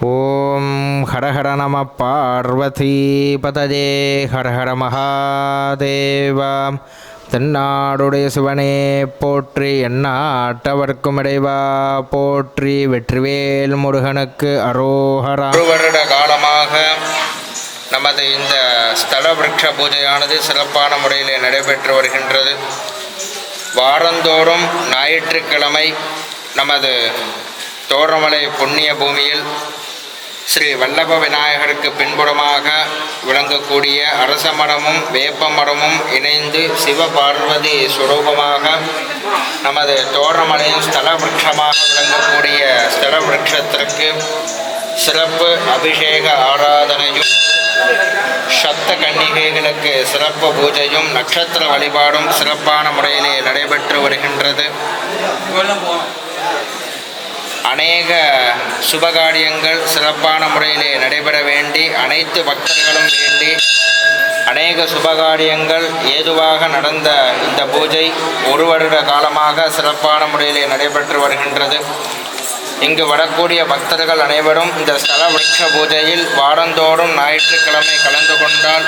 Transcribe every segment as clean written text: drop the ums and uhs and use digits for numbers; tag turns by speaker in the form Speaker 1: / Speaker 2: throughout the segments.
Speaker 1: ஓம் ஹரஹர நம பார்வதீபதஜே ஹரஹர மகாதேவா. தென்னாடுடைய சிவனே போற்றி, எந்நாட்டவர்க்கும் இறைவா போற்றி, வெற்றிவேல் முருகனுக்கு அரோஹரா. ஒரு வருட காலமாக நமது இந்த ஸ்தல விருட்ச பூஜையானது சிறப்பான முறையில் நடைபெற்று வருகின்றது. வாரந்தோறும் ஞாயிற்றுக்கிழமை நமது தோரணமலை புண்ணிய பூமியில் ஸ்ரீ வல்லப விநாயகருக்கு பின்புறமாக விளங்கக்கூடிய அரச மரமும் வேப்ப மரமும் இணைந்து சிவபார்வதி சுரூபமாக நமது தோரணமலையின் ஸ்தல விருட்சமாக விளங்கக்கூடிய ஸ்தல விருட்சத்திற்கு சிறப்பு அபிஷேக ஆராதனையும், சப்த கன்னிகைகளுக்கு சிறப்பு பூஜையும், நட்சத்திர வழிபாடும் சிறப்பான முறையிலே நடைபெற்று வருகின்றது. அநேக சுபகாரியங்கள் சிறப்பான முறையிலே நடைபெற வேண்டி அனைத்து பக்தர்களும் வேண்டி அநேக சுபகாரியங்கள் ஏதுவாக நடந்த இந்த பூஜை ஒரு வருட காலமாக சிறப்பான முறையிலே நடைபெற்று வருகின்றது. இங்கு வரக்கூடிய பக்தர்கள் அனைவரும் இந்த ஸ்தல விருட்ச பூஜையில் வாரந்தோறும் ஞாயிற்றுக்கிழமை கலந்து கொண்டால்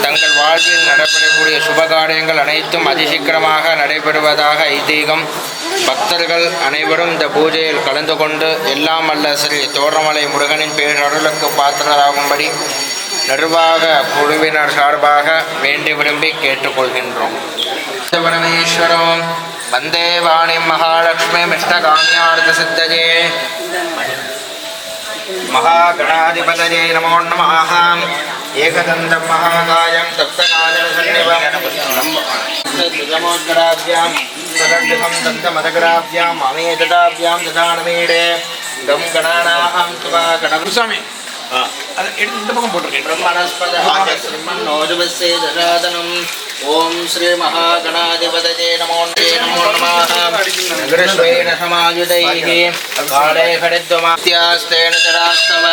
Speaker 1: தங்கள் வாழ்வில் நடைபெறக்கூடிய சுபகாரியங்கள் அனைத்தும் அதிசீக்கிரமாக நடைபெறுவதாக ஐதீகம். பக்தர்கள் அனைவரும் இந்த பூஜையில் கலந்து கொண்டு எல்லாம் அல்ல ஸ்ரீ தோரணமலை முருகனின் பேரருளுக்கு பாத்திரராகும்படி நிர்வாக குழுவினர் சார்பாக வேண்டி விரும்பி கேட்டுக்கொள்கின்றோம். பரமேஸ்வரம் வந்தே வாணி மகாலட்சுமி மிஷ்டகாமியார்த்த சித்தஜே மகாகணாதிபதஜே நமோ நமः. ஏகதந்தம் மகாகாயம் தப்தகாஜலசன்னிவம் சதர்ஜகம் தந்தமதகராப்யாம் அமேததாப்யாம் ததானமீடே கம் கணானாஹம் துவா கணகுசாமி அது எடுத்து இந்த பக்கம் போட்டிருக்கேன். பிரம்மணஸ்பதோஜுபஸ்ஸே தசாதனம். ஓம் ஸ்ரீ மகாகணாதிபதஜே நமோ நமः. நகரஸ்வேன சமாயுதைः காலே ஹரித்வமாத்யாஸ்தேன ஜராஸ்தவ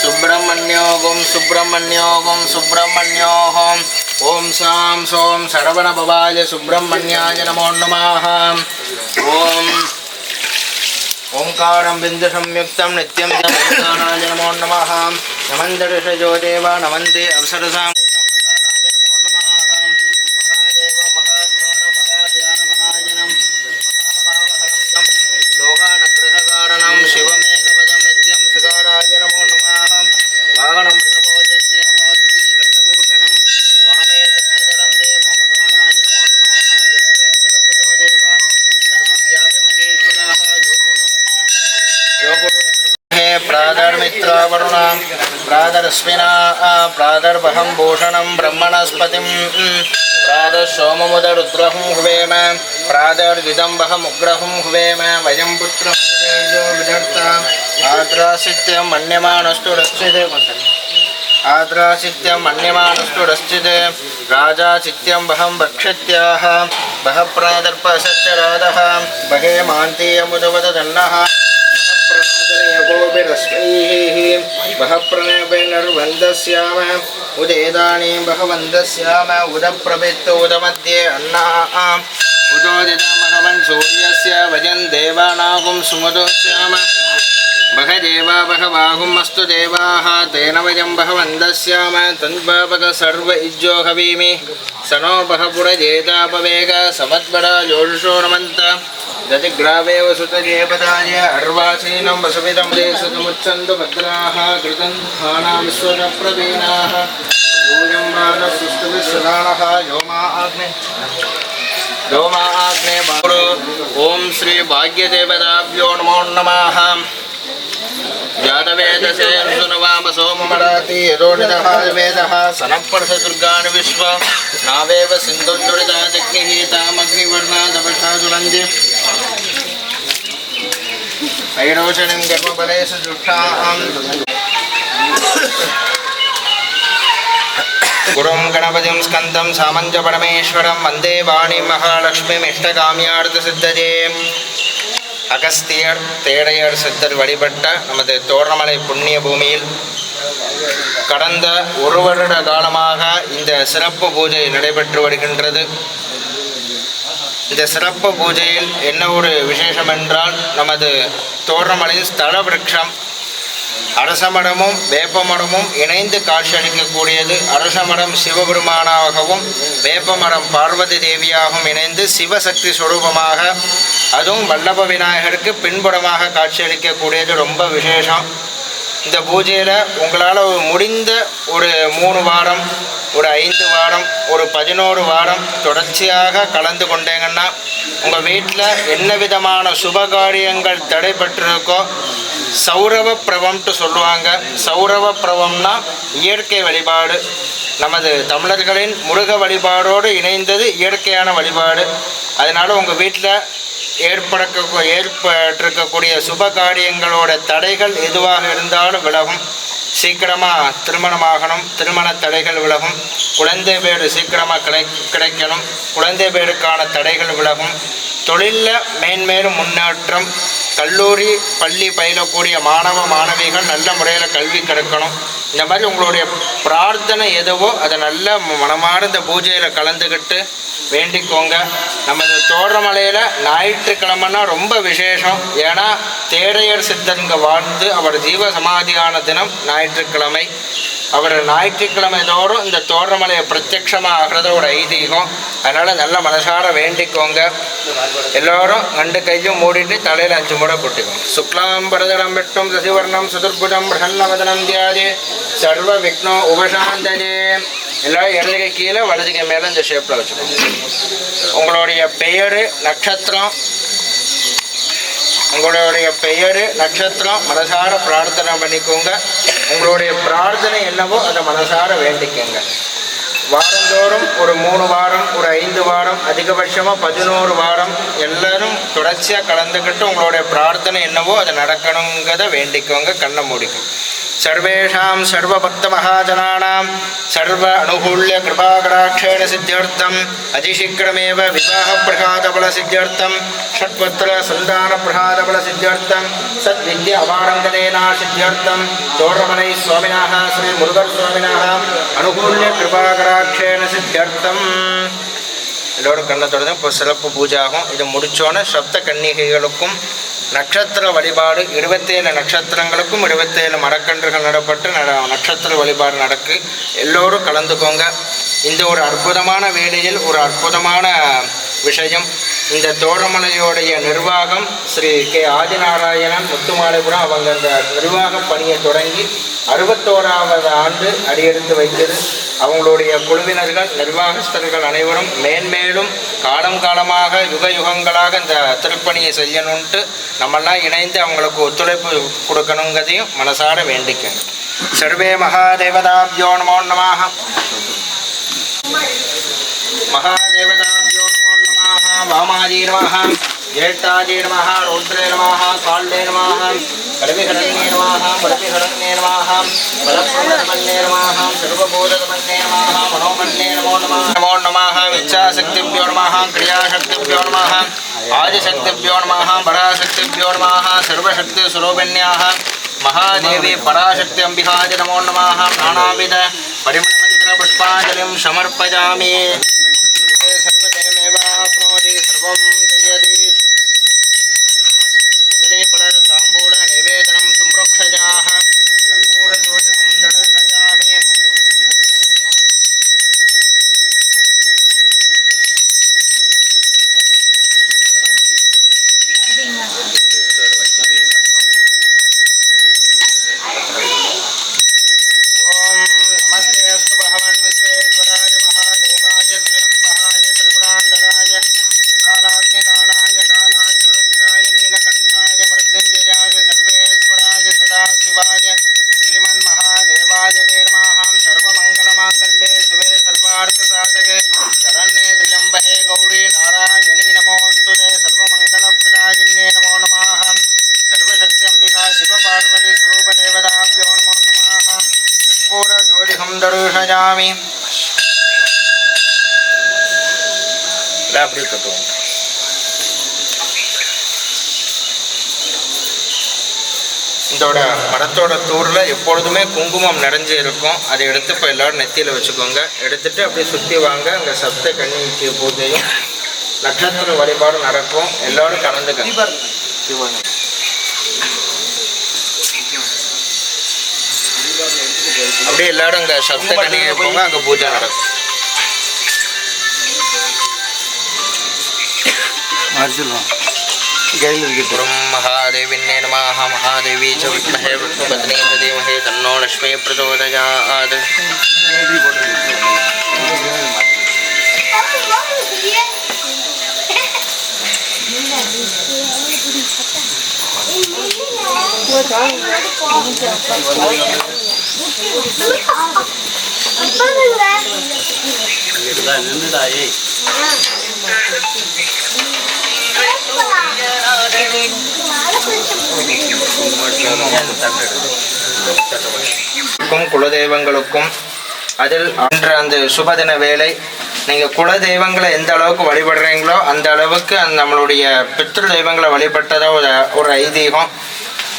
Speaker 1: சுப்பிரமண்யோகம் சுப்பிரமண்யோகம் சுப்பிரமண்யோகம். ஓம் சாம் சோம் சரவணபவாய சுப்பிரமண்யாய நமோ நமः. ஓம் ஓங்காரம் பிந்து சம்யுக்தம் நித்யம் ஜனாய நமோ நமः. நமந்தரிஷஜோ தேவா நமந்தே அப்சரசாம் प्रादर्मित्रावरुणां प्रादर्स्विना प्रादर्वहं भूषणं ब्रह्मणस्पतिं प्रादर्सोममुदरुद्रहं हुवेम प्रादर्विदम्बहमुग्रहं हुवेम वयं पुत्रं विदर्ता आद्रासित्यं मन्यमानस्तु रक्षिते आद्रासित्यं मन्यमानस्तु रक्षिते राजासित्यं वहं भक्षत्याः वह प्रादर्पसत्यराधः वहे मान्तीयमुदवदन्नः बह प्रणयर्वन्दस्याम उदेदानीं बहवन्दस्याम उदप्रभित्त उदमध्ये अन्ना उदोदितमहवन् सूर्यस्य वजन् देवानागुं सुमदोस्याम बह देवा बहवाहुम् अस्तु देवाः तेन वयं बहवन्दस्याम तन्वापक सर्व इज्जो हवीमि सनो बहपुरजेतापवेग समद्वरा जोषो नमन्त दतिग्रावे वसुतये पदाय अर्वाचीनं वसुमिदं देशतमुच्छन्तु भद्राः कृतं धाना विश्वप्रवीणाः यूयं वादसुष्टुविश्वदानः योमा आग्ने बारो. ओं श्री भाग्यदेवताभ्यो नमो नमः. जातवेदसे सुनवाम सोममराति यदोनितः वेदः सनपर्ष दुर्गानि विश्व नावेव सिन्धुन्दुरिताजग्निः तामग्निवर्णादपथा जुलन्ति ऐरोषणिं गर्भफलेषु जुष्टाम् गुरुं गणपतिं स्कन्दं सामञ्च परमेश्वरं वन्दे वाणीं महालक्ष्मीमिष्टकाम्यार्थसिद्धये. அகஸ்தியர் தேடையர் சித்தர் வழிபட்ட நமது தோரணமலை புண்ணிய பூமியில் கடந்த ஒரு வருட காலமாக இந்த சிறப்பு பூஜை நடைபெற்று வருகின்றது. இந்த சிறப்பு பூஜையில் என்ன ஒரு விசேஷம் என்றால், நமது தோரணமலையின் ஸ்தல விருட்சம் அரசமரமும் வேப்பமரமும் இணைந்து காட்சியளிக்கக்கூடியது. அரசமரம் சிவபெருமானாகவும் வேப்பமரம் பார்வதி தேவியாகவும் இணைந்து சிவசக்தி ஸ்வரூபமாக, அதுவும் வல்லப விநாயகருக்கு பின்புறமாக காட்சியளிக்கக்கூடியது ரொம்ப விசேஷம். இந்த பூஜையில் உங்களால் முடிந்த ஒரு 3 வாரம், ஒரு 5 வாரம், ஒரு 11 வாரம் தொடர்ச்சியாக கலந்து கொண்டீங்கன்னா உங்கள் வீட்டில் என்ன விதமான சுபகாரியங்கள் தடைபட்டிருக்கோ, சௌரவ பிரவம்ட்டு சொல்லுவாங்க. சௌரவ பிரவம்னா இயற்கை வழிபாடு. நமது தமிழர்களின் முருக வழிபாடோடு இணைந்தது இயற்கையான வழிபாடு. அதனால் உங்கள் வீட்டில் ஏற்பட்டிருக்கக்கூடிய சுப காரியங்களோட தடைகள் எதுவாக இருந்தாலும் விலகும். சீக்கிரமாக திருமணமாகணும், திருமண தடைகள் விலகும். குழந்தை பேரு சீக்கிரமாக கிடைக்கணும், குழந்தை பேருக்கான தடைகள் விலகும். தொழிலில் மேன்மேலும் முன்னேற்றம். கல்லூரி பள்ளி பயிலக்கூடிய மாணவ மாணவிகள் நல்ல முறையில் கல்வி கிடைக்கணும். இந்த மாதிரி உங்களுடைய பிரார்த்தனை எதுவோ அதை நல்ல மனமார்ந்த பூஜையில் கலந்துக்கிட்டு வேண்டிக்கோங்க. நமது தோரணமலையில் ஞாயிற்றுக்கிழமைனா ரொம்ப விசேஷம். ஏன்னா தேரையர் சித்தர் இங்கே வாழ்ந்து அவர் ஜீவ சமாதியான தினம் ஞாயிற்றுக்கிழமை. அவர் ஞாயிற்றுக்கிழமை தோறும் இந்த தோரணமலையை பிரத்யட்சமாக ஆகிறத ஒரு ஐதீகம். அதனால் நல்ல மனசார வேண்டிக்கோங்க. எல்லோரும் 2 கையும் மூடிட்டு தலையில் 5 முறை கொட்டிக்கோங்க. சுக்லாம் பரதரம் விட்டும் சசிவர்ணம் சதுர்புஜம் பிரசன்னவதனம் தியாதி சர்வ விக்னோ உபசாந்தஜே. எல்லோரும் இடது கை கீழே வலது கை மேலே இந்த ஷேப்பில் வச்சுக்கோங்க. உங்களுடைய பெயர் நட்சத்திரம், உங்களுடைய பெயர் நட்சத்திரம் மனசார பிரார்த்தனை பண்ணிக்கோங்க. உங்களுடைய பிரார்த்தனை என்னவோ அதை மனசார வேண்டிக்கோங்க. வாரந்தோறும் ஒரு 3 வாரம், ஒரு 5 வாரம், அதிகபட்சமாக 11 வாரம் எல்லோரும் தொடர்ச்சியாக கலந்துக்கிட்டு உங்களுடைய பிரார்த்தனை என்னவோ அதை நடக்கணுங்கிறத வேண்டிக்கோங்க. கண்ணை மூடிக்கும். சர்வேஷாம் சர்வபக்த மகாஜனானாம் சர்வ அனுகூல்ய கிருபாகடாட்சேன சித்தியர்த்தம் அதிசீக்கிரமேவ விவாக பிரசாதபல சித்தியர்த்தம் ஷட்பத்திர சந்தான பிரசாதபல சித்தியர்த்தம் சத்வித்ய அபாரங்கதேனா சித்தியர்த்தம் தோரணமலை சுவாமினாக ஸ்ரீ முருகர் சுவாமினாக அனுகூல்ய கிருபாகடாட்சேன சித்தியர்த்தம். எல்லோரும் கண்ணை தொடர்ந்து இப்போ சிறப்பு பூஜை ஆகும். இது முடித்தோன்னே சப்த கன்னிகைகளுக்கும் நட்சத்திர வழிபாடு 27 நட்சத்திரங்களுக்கும் 27 மரக்கன்றுகள் நடப்பட்டு நட்சத்திர வழிபாடு நடக்கு. எல்லோரும் கலந்துக்கோங்க. இந்த ஒரு அற்புதமான வேளையில் ஒரு அற்புதமான விஷயம். இந்த தோரணமலையோடைய நிர்வாகம் ஸ்ரீ கே ஆதிநாராயணன் முத்துமாலைபுரம் அவங்க அந்த நிர்வாக பணியை தொடங்கி 61வது ஆண்டு அடியெடுத்து வைத்தது. அவங்களுடைய குழுவினர்கள் நிர்வாகஸ்தர்கள் அனைவரும் மேன்மேலும் காலம் காலமாக யுக யுகங்களாக இந்த திருப்பணியை செய்யணுன்ட்டு நம்மெல்லாம் இணைந்து அவங்களுக்கு ஒத்துழைப்பு கொடுக்கணுங்கிறதையும் மனசார வேண்டிக்கணும். சர்வே மகாதேவதாபியோ நமோ நமः. மகாதேவதாபியோ நமோ நமः. வாமாஜி நமः, ஜேஷ்டாஜி நமः, ரௌத்ரே நமः, கால்லே நமः, பரமிஹரண்யே நமः, பரமிஹரண்யே நமः, பலப்பிரதமன்யே நமः, சர்வபூதகமன்யே நமः, மனோமன்யே நமோ நமः. நமோ நமः. இச்சாசக்திभ्यो நமः, கிரியாசக்திभ्यो நமः, ஆதிசக்திभ्यो நமः, பராசக்திभ्यो நமः, சர்வசக்திஸ்வரூபிண்யாः மகாதேவி பராசக்தி அம்பிகாஜ நமோ நமः. நானாவித பரிமளமந்திர புஷ்பாஞ்சலிம் சமர்ப்பயாமி. சர்வதேவமேவாப்னோதி சர்வம் ஜெயதி. கதலீபல தாம்பூல நிவேதனம் சும்ருக்ஷஜாः கற்பூரஜோதிகம் தர்ஷயாமி. தருஷயாமி. அப்படி கட்டுவோம். இதோட மரத்தோட தூரில் எப்பொழுதுமே குங்குமம் நிறைஞ்சு இருக்கும். அதை எடுத்து இப்போ எல்லோரும் நெத்தியில் வச்சுக்கோங்க. எடுத்துகிட்டு அப்படியே சுற்றி வாங்க. அங்கே சப்த கன்னிக்கு பூஜையும் நட்சத்திர வழிபாடும் நடக்கும். எல்லோரும் கலந்துக்க. அப்படியே எல்லாரும் அங்கே சப்த கன்னிகை போங்க, அங்கே பூஜை நடக்கும். महादेविन्ये नमः। महादेवी च विद्महे विष्णुपत्नी धीमहि तन्नो लक्ष्मी प्रचोदयात्। குலதெய்வங்களுக்கும் அதில் அன்று அந்த சுபதின வேலை நீங்கள் குலதெய்வங்களை எந்த அளவுக்கு வழிபடுறீங்களோ அந்த அளவுக்கு நம்மளுடைய பித்ரு தெய்வங்களை வழிபட்டதாக ஒரு ஐதீகம்.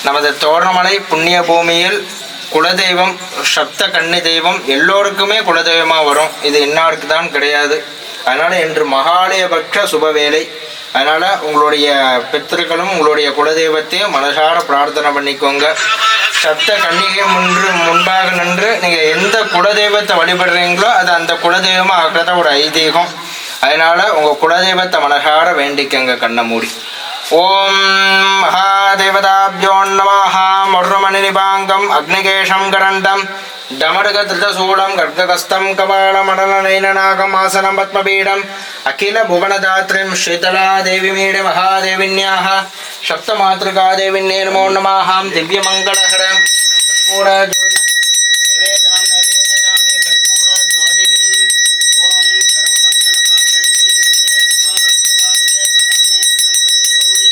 Speaker 1: நமது தோரணமலை புண்ணிய பூமியில் குலதெய்வம் சப்த கன்னி தெய்வம் எல்லோருக்குமே குலதெய்வமாக வரும். இது இன்னாருக்கு தான் கிடையாது. அதனால் இன்று மகாலயபட்ச சுபவேளை. அதனால் உங்களுடைய பித்திருக்களும் உங்களுடைய குலதெய்வத்தையும் மனசார பிரார்த்தனை பண்ணிக்கோங்க. சப்த கன்னிகை முன்பாக நின்று நீங்கள் எந்த குலதெய்வத்தை வழிபடுறீங்களோ அது அந்த குலதெய்வமாக ஆக்கிறத ஒரு ஐதீகம். அதனால் உங்கள் குலதெய்வத்தை மனசார வேண்டிக்கங்க கண்ணை மூடி. ஓம் மகாதேவதாபியோ நமः. மொர்ரமணி நிபாங்கம் அக்னிகேஷம் கரண்டம் டமருகத்ருதசூலம் கர்ககஸ்தம் கபாலமடலநயனநாகம் ஆசனம் பத்மபீடம் அகில புவனதாத்ரிம் ஸ்ரீதலா தேவிமீட மகாதேவின்யாः சப்தமாத்ருகாதேவின்யே நமோ நமः. திவ்யமங்களஹர கற்பூர ஜோதி நைவேதனம் நைவேதயாமி கற்பூர ஜோதிஹிம். ஓம் சர்வமங்களமாங்கல்யே சுபே சர்வார்த்தசாதகே சரண்யே த்ர்யம்பகே கௌரி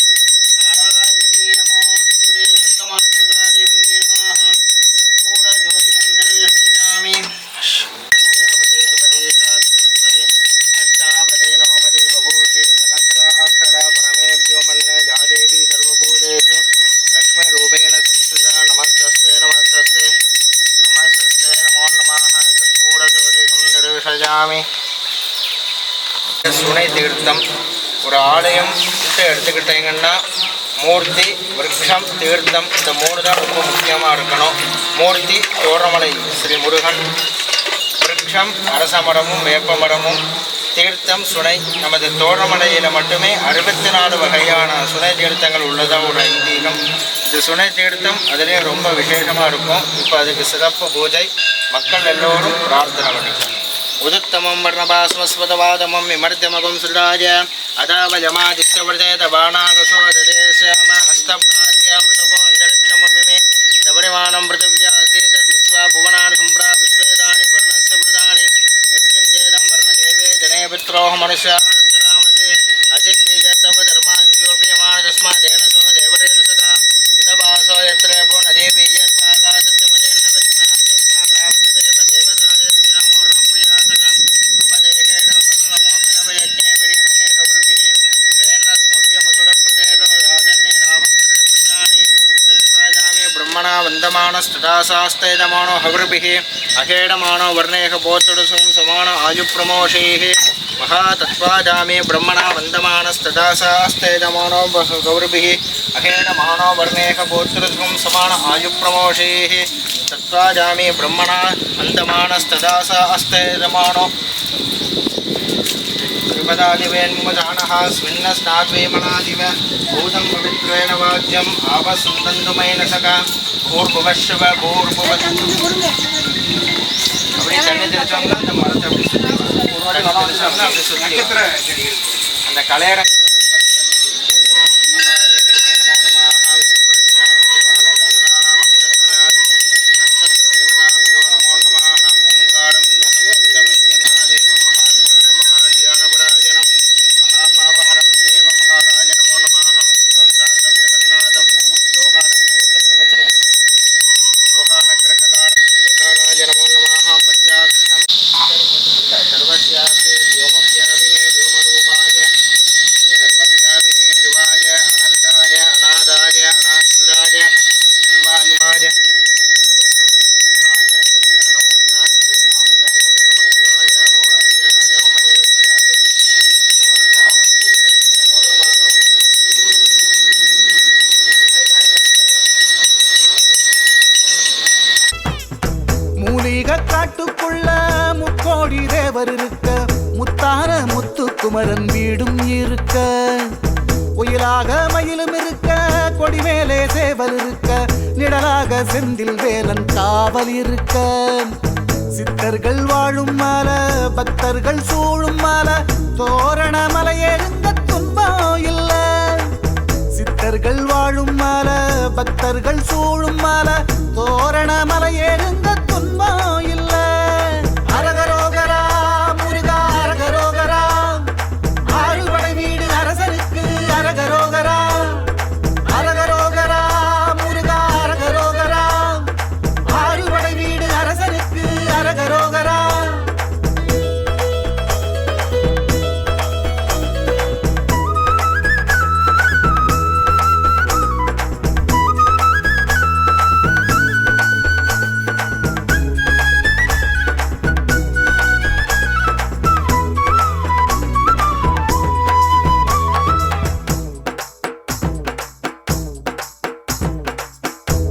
Speaker 1: நாராயணீ நமோஸ்துதே. சப்தமாத்ருகாதேவின்யே நமः. கற்பூர ஜோதிகம் தரிசயாமி. அஷ்டாபதே நவபதே பபூஷே சகஸ்ராட்சர பரமேவ்யோ மன்ன யாதேவி சர்வபூதேஷு லக்ஷ்மி ரூபேண சம்ஸ்திதா. நமஸ்தஸ்தே நமஸ்தஸ்தே நமஸ்தஸ்தே நமோ நமः. கற்பூர ஜோதிகம் தரிசயாமி. சுனை தீர்த்தம் ஒரு ஆலயம் எடுத்துக்கிட்டீங்கன்னா மூர்த்தி விருட்சம் தீர்த்தம் இந்த மூணு தான் ரொம்ப முக்கியமாக இருக்கணும். மூர்த்தி தோரணமலை ஸ்ரீ முருகன், விருட்சம் அரச மரமும் வேப்ப மரமும், தீர்த்தம் சுனை. நமது தோரணமலையில் மட்டுமே 64 வகையான சுனை தீர்த்தங்கள் உள்ளதாக ஒரு ஐதீகம். இது சுனை தீர்த்தம் அதிலே ரொம்ப விசேஷமாக இருக்கும். இப்போ அதுக்கு சிறப்பு பூஜை. மக்கள் எல்லோரும் பிரார்த்தனை பண்ணிக்கணும். உதுத்தமம் வர்ணபாஸ்மஸ்வதவாதமம் விமர்த்தியமகம் சுராஜ அதாவஜமாதித்யவர்தேத பாணாகசோதேசம அஸ்தப்நாத்யம் ரிஷபோ அந்தரிக்ஷமமிமே சபரிமானம் பிருத்திவ்யாசேதத் விஸ்வா புவனானி சம்பிரா விஸ்வேதானி வர்ணஸ்ய விருதானி யத்கிஞ்சேதம் வர்ணதேவே ஜனே பித்ரோஹ மனுஷ்யாஸ்தராமசே அசிக்திஜத்தவ தர்மாஜியோபியமான தஸ்மாதேனசோ தேவரேரசதா சிதபாசோ யத்ரேபோ நதேவி யத்வாகா சத்யமதேன வித்மா சர்வாதாபதேவ தேவதாஜஸ்யாமோர்ண பிரியாசகா அவதேகேன வர்ணநமோ பரமயஜ்ஞே பரிமஹே கௌரபிஹி சேனஸ்மவ்யமசுட பிரதேரோ ராஜன்னே நாகம் சில்லப்பிரதானி தத்வாஜாமி பிரம்மணா வந்தமானஸ்ததாசாஸ்தேதமானோ ஹவிர்பிஹி அகேடமானோ வர்ணேக போத்துடுசும் சமான ஆயுப்ரமோஷைः மகாதத்வாஜாமி பிரம்மணா வந்தமானஸ்ததாசாஸ்தேதமானோ கௌரபிஹி அகேடமானோ வர்ணேக போத்துடுசும் சமான ஆயுப்ரமோஷைः தத்வாஜாமி பிரம்மணா வந்தமானஸ்ததாசாஸ்தேதமானோ त्रिपदादिवेन्मुजानः स्विन्नस्नाद्वेमनादिव भूतं पवित्रेण वाद्यम् आवसुन्दन्तुमैनसका भूर्भुवश्व भूर्भुवत् அப்படி தண்ணி தெளிச்சோம்னா அந்த மரத்தை அப்படி சுற்றி அப்படி சுற்றி அந்த கலையற
Speaker 2: காட்டுக்குள்ள முக்கோடி தேவர் இருக்க, முத்தான முத்துக்குமரன் வீடும் இருக்க, உயிலாக மயிலும் இருக்க, கொடி மேலே சேவல் இருக்க, நிழலாக செந்தில் வேலன் காவல் இருக்க, சித்தர்கள் வாழும் மால பக்தர்கள் சூழும் மால, தோரண மலையேறுங்க துன்பம் இல்ல. சித்தர்கள் வாழும் மால பக்தர்கள் சூழும் மால, தோரண மலையேறுங்க துன்பம் இல்ல. அரகரோகரா முருகா அரகரோகரா, ஆறுபடை வீடு அரசருக்கு அரகரோகரா. அரகரோகரா முருகா அரகரோகரா, ஆறுபடை வீடு அரசருக்கு அரகரோகரா.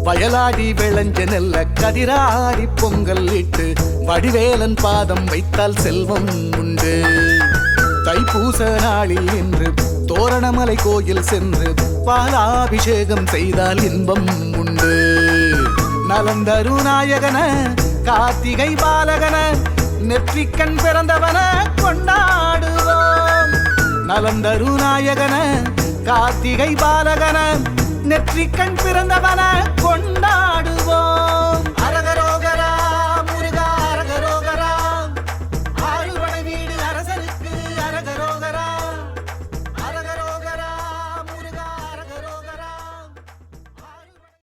Speaker 2: வயலாடி விளைஞ்ச நெல்ல கதிராடி பொங்கல் இட்டு, வடிவேலன் பாதம் வைத்தால் செல்வம் உண்டு. தைப்பூச நாளில் இன்று தோரணமலை கோயில் சென்று பாலாபிஷேகம் செய்தால் இன்பம் உண்டு. நலந்தரு நாயகன கார்த்திகை பாலகன, நெற்றிக்கண் பிறந்தவன கொண்டாடுவோம். நலந்தரு நாயகன கார்த்திகை பாலகன, நெற்றிக்கண் பிறந்தவன கொண்டாடுவோம்.